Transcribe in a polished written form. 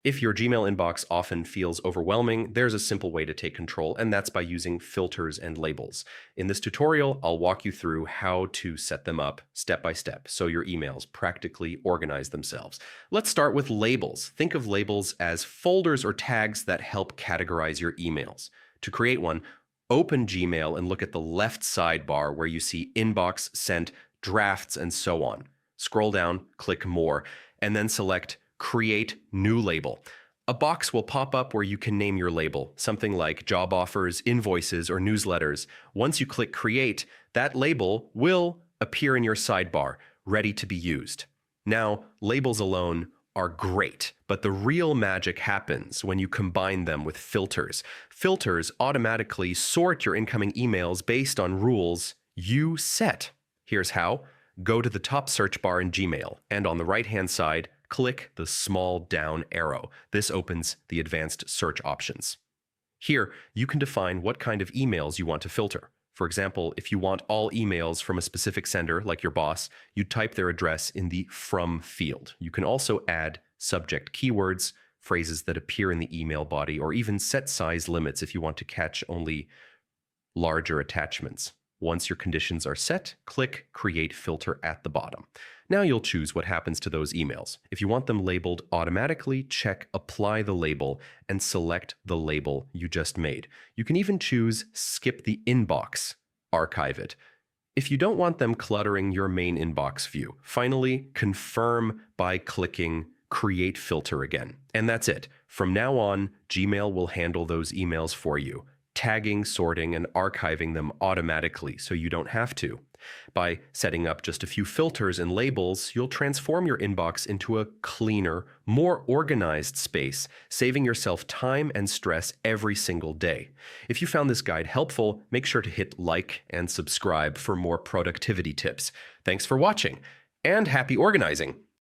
If your Gmail inbox often feels overwhelming, there's a simple way to take control, and that's by using filters and labels. In this tutorial, I'll walk you through how to set them up step by step so your emails practically organize themselves. Let's start with labels. Think of labels as folders or tags that help categorize your emails. To create one, open Gmail and look at the left sidebar where you see Inbox, Sent, Drafts, and so on. Scroll down, click More, and then select Create New Label. A box will pop up where you can name your label, something like job offers, invoices, or newsletters. Once you click Create, that label will appear in your sidebar, ready to be used. Now, labels alone are great, but the real magic happens when you combine them with filters. Filters automatically sort your incoming emails based on rules you set. Here's how. Go to the top search bar in Gmail, and on the right-hand side, click the small down arrow. This opens the advanced search options. Here, you can define what kind of emails you want to filter. For example, if you want all emails from a specific sender, like your boss, you type their address in the From field. You can also add subject keywords, phrases that appear in the email body, or even set size limits if you want to catch only larger attachments. Once your conditions are set, click Create Filter at the bottom. Now you'll choose what happens to those emails. If you want them labeled automatically, check Apply the Label and select the label you just made. You can even choose Skip the Inbox, archive it. If you don't want them cluttering your main inbox view, finally confirm by clicking Create Filter again. And that's it. From now on, Gmail will handle those emails for you, tagging, sorting, and archiving them automatically so you don't have to. By setting up just a few filters and labels, you'll transform your inbox into a cleaner, more organized space, saving yourself time and stress every single day. If you found this guide helpful, make sure to hit like and subscribe for more productivity tips. Thanks for watching, and happy organizing!